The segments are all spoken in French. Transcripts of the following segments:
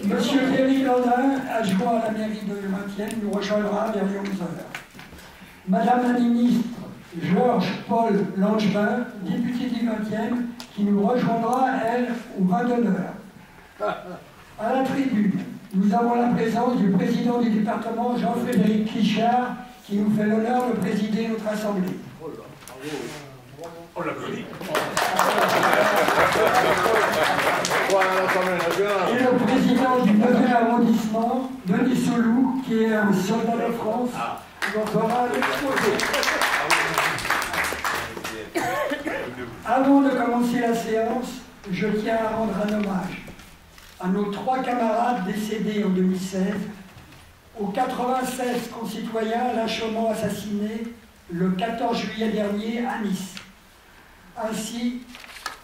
Monsieur Thierry Blandin, adjoint à la mairie de Vingtième, nous rejoindra vers les 11 heures. Madame la ministre Georges-Paul Langevin, députée du 20e, qui nous rejoindra, elle, au 22h. À la tribune, nous avons la présence du président du département, Jean-Frédéric Clichard, qui nous fait l'honneur de présider notre assemblée. On l'applaudit. Et le président du 9e arrondissement, Denis Soulou, qui est un soldat de France, nous fera l'exposé. Avant de commencer la séance, je tiens à rendre un hommage à nos 3 camarades décédés en 2016, aux 96 concitoyens lâchement assassinés le 14 juillet dernier à Nice, ainsi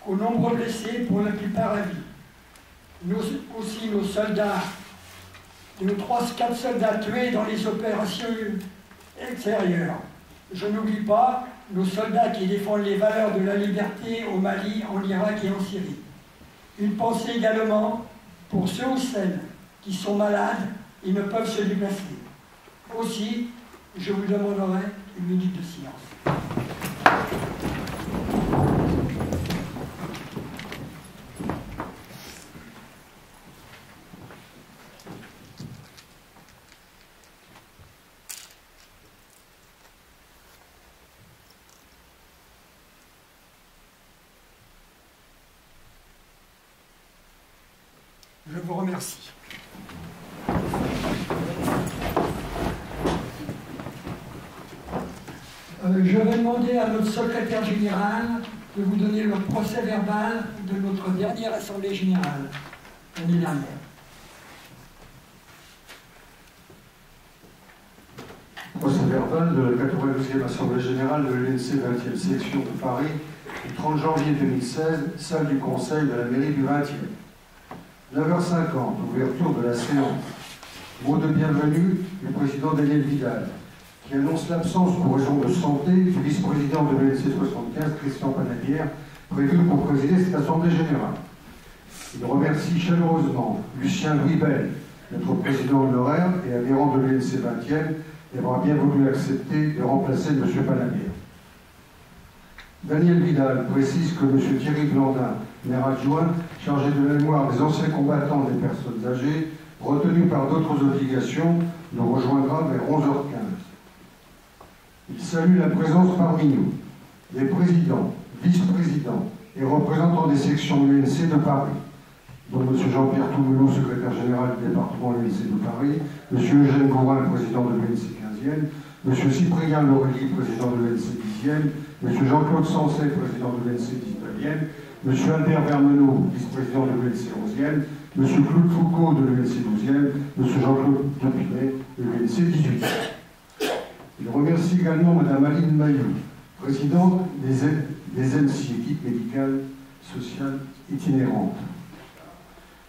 qu'aux nombreux blessés, pour la plupart à vie. Aussi nos soldats, nos 4 soldats tués dans les opérations extérieures. Je n'oublie pas nos soldats qui défendent les valeurs de la liberté au Mali, en Irak et en Syrie. Une pensée également pour ceux ou celles qui sont malades et ne peuvent se déplacer. Aussi, je vous demanderai une minute de silence. Je vous remercie. Je vais demander à notre secrétaire général de vous donner le procès verbal de notre dernière assemblée générale, l'année dernière. Procès verbal de la 92e assemblée générale de l'UNC 20e section de Paris, du 30 janvier 2016, salle du conseil de la mairie du 20e. 9h50, ouverture de la séance. Mot de bienvenue du président Daniel Vidal, qui annonce l'absence pour raison de santé du vice-président de l'UNC 75, Christian Panaguière, prévu pour présider cette assemblée générale. Il remercie chaleureusement Lucien Louis Bell, notre président honoraire et adhérent de l'UNC 20e, d'avoir bien voulu accepter de remplacer M. Panaguière. Daniel Vidal précise que M. Thierry Blandin, maire adjoint, chargé de la mémoire des anciens combattants et des personnes âgées, retenu par d'autres obligations, nous rejoindra vers 11h15. Il salue la présence parmi nous des présidents, vice-présidents et représentants des sections UNC de Paris, dont M. Jean-Pierre Toumelot, secrétaire général du département UNC de Paris, M. Eugène Gourin, président de l'UNC 15e, M. Cyprien Laurélie, président de l'UNC 10e, M. Jean-Claude Sancet, président de l'UNC 19e, M. Albert Vermenot, vice-président de l'UNC 11e, M. Claude Foucault de l'UNC 12e, M. Jean-Claude Dupinet de l'UNC 18e. Il remercie également Mme Aline Maillot, présidente des ENSI, équipe médicale sociale itinérante,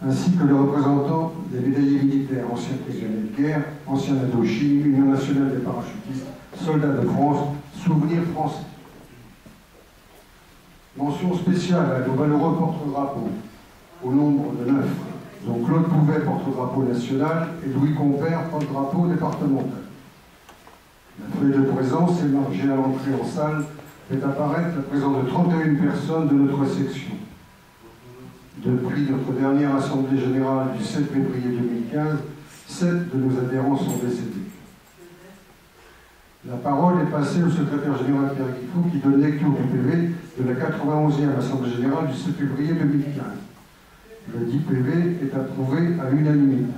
ainsi que le représentant des médaillés militaires, anciens prisonniers de guerre, anciens d'Indochine, Union nationale des parachutistes, soldats de France, souvenirs français. Mention spéciale à nos valeureux porte-drapeaux, au nombre de 9, dont Claude Pouvet, porte-drapeau national, et Louis Compère, porte-drapeau départemental. La feuille de présence émargée à l'entrée en salle fait apparaître la présence de 31 personnes de notre section. Depuis notre dernière assemblée générale du 7 février 2015, 7 de nos adhérents sont décédés. La parole est passée au secrétaire général Pierre Guifou qui donne lecture du PV de la 91e assemblée générale du 7 février 2015. Le dit PV est approuvé à l'unanimité.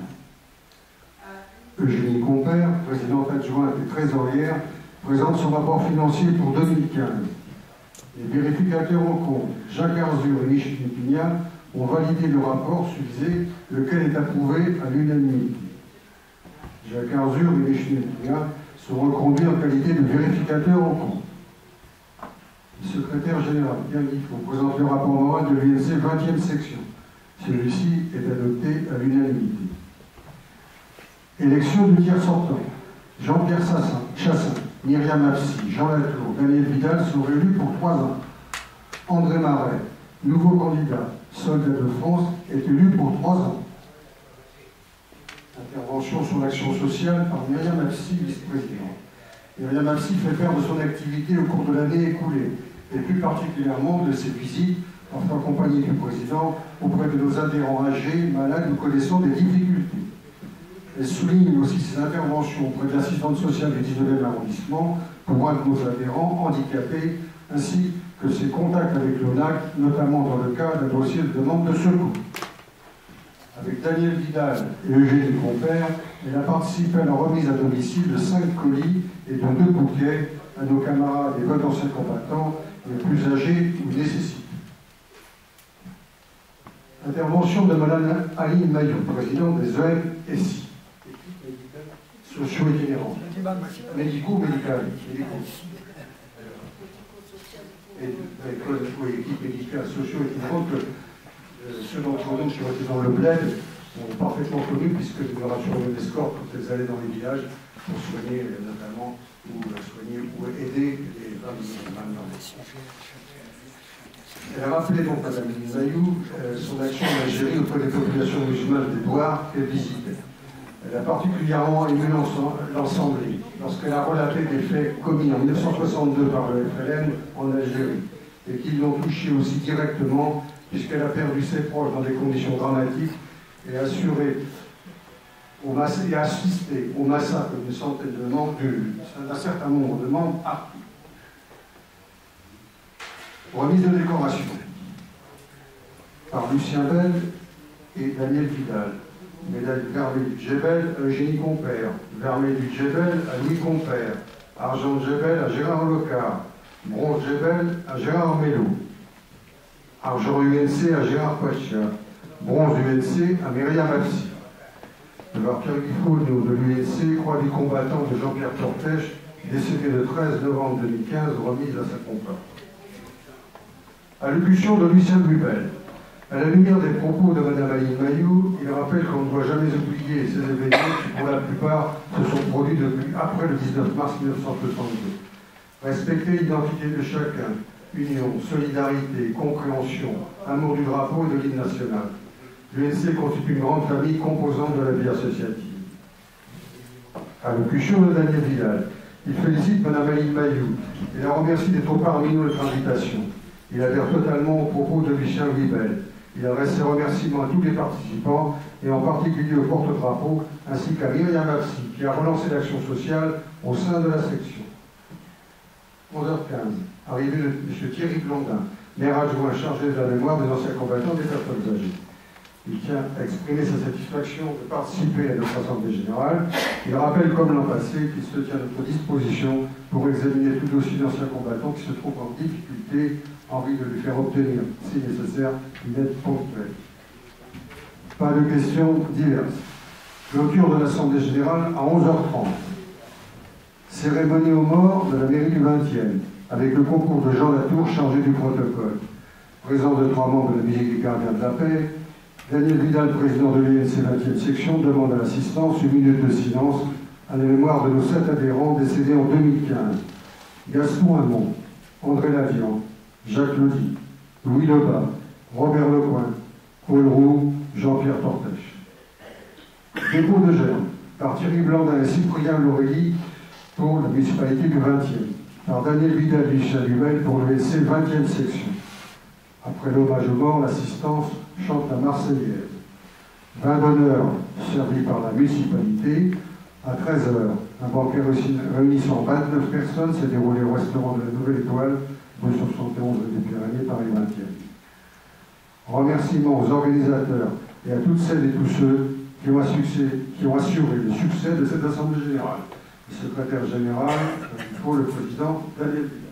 Eugénie Compère, présidente adjointe et trésorière, présente son rapport financier pour 2015. Les vérificateurs en compte, Jacques Arzur et Michel Pignat, ont validé le rapport susvisé, lequel est approuvé à l'unanimité. Jacques Arzur et Michel Pignat sont reconduits en qualité de vérificateurs en compte. Le secrétaire général Pierre Guifou présente le rapport moral de l'UNC 20e section. Celui-ci est adopté à l'unanimité. Élection du tiers sortant. Jean-Pierre Chassin, Myriam Afsi, Jean Latour, Daniel Vidal sont élus pour 3 ans. André Marais, nouveau candidat, soldat de France, est élu pour 3 ans. son action sociale par Myriam Absi, vice-présidente. Myriam Absi fait faire de son activité au cours de l'année écoulée, et plus particulièrement de ses visites en accompagner du président auprès de nos adhérents âgés, malades ou connaissant des difficultés. Elle souligne aussi ses interventions auprès de l'assistante sociale du 19e arrondissement pour un de nos adhérents handicapés, ainsi que ses contacts avec l'ONAC, notamment dans le cas d'un dossier de demande de secours. Avec Daniel Vidal et Eugénie Compère, elle a participé à la remise à domicile de 5 colis et de 2 bouquets à nos camarades et potentiels combattants les plus âgés ou nécessités. Intervention de Mme Aline Mayou, présidente des EMSI, socio-itinérants, médico-médicales, équipe médicale socio-itinérante que ceux d'entre nous qui ont été dans le bled sont parfaitement connus puisque nous leur assurons une escorte quand elles allaient dans les villages pour soigner notamment ou aider les femmes malades. Elle a rappelé donc Mme Mayou son action en Algérie auprès des populations musulmanes d'Édouard qu'elle visitait. Elle a particulièrement ému l'Assemblée lorsqu'elle a relaté des faits commis en 1962 par le FLN en Algérie et qui l'ont touchée aussi directement puisqu'elle a perdu ses proches dans des conditions dramatiques et assisté au massacre d'une centaine de membres, d'un certain nombre de membres armés. Remise de décoration par Lucien Bell et Daniel Vidal. Médaille Vermeil du Djebel à Eugénie Compère, Vermeil du Djebel à Louis Compère, Argent de Djebel à Gérard Locard, Bronze Djebel à Gérard Mello, Argent UNC à Gérard Pacha, Bronze UNC à Myriam Absi. Le Pierre Guiffaud de l'UNC, Croix du combattant de Jean-Pierre Tortèche, décédé le 13 novembre 2015, remise à sa compagne. Allocution de Lucien Bubel. À la lumière des propos de Mme Aline Mayou, il rappelle qu'on ne doit jamais oublier ces événements qui, pour la plupart, se sont produits depuis après le 19 mars 1962. Respecter l'identité de chacun, union, solidarité, compréhension, amour du drapeau et de l'hymne national. L'UNC constitue une grande famille composante de la vie associative. Allocution de Daniel Vidal. Il félicite Mme Aline Mayou et la remercie d'être parmi nous notre invitation. Il adhère totalement aux propos de Lucien Bubel. Il adresse ses remerciements à tous les participants et en particulier au porte-drapeau ainsi qu'à Myriam Absi qui a relancé l'action sociale au sein de la section. 11h15, arrivée de M. Thierry Blondin, maire adjoint chargé de la mémoire des anciens combattants des personnes âgées. Il tient à exprimer sa satisfaction de participer à notre assemblée générale. Il rappelle, comme l'an passé, qu'il se tient à notre disposition pour examiner tout dossier d'anciens combattants qui se trouvent en difficulté en vue de lui faire obtenir, si nécessaire, une aide ponctuelle. Pas de questions diverses. Clôture de l'Assemblée générale à 11h30. Cérémonie aux morts de la mairie du 20e, avec le concours de Jean Latour chargé du protocole. Présence de 3 membres de la musique des gardiens de la paix. Daniel Vidal, président de l'UNC 20e section, demande à l'assistance une minute de silence à la mémoire de nos 7 adhérents décédés en 2015. Gaston Hamon, André Lavian, Jacques Lodi, Louis Lebas, Robert Lecoin, Paul Roux, Jean-Pierre Tortèche. Dépôt de germe par Thierry Blandin et Cyprien Laurélie pour la municipalité du 20e, par Daniel Vidal et Lucien Bubel pour le l'UNC 20e section. Après l'hommage aux morts, l'assistance chante la Marseillaise. Vin d'honneur servi par la municipalité. À 13h, un banquet réunissant 29 personnes s'est déroulé au restaurant de la Nouvelle Étoile, rue 71 des Pyrénées, Paris 20e. Remerciements aux organisateurs et à toutes celles et tous ceux qui ont assuré le succès de cette Assemblée générale. Le secrétaire général, le président Daniel Vidal.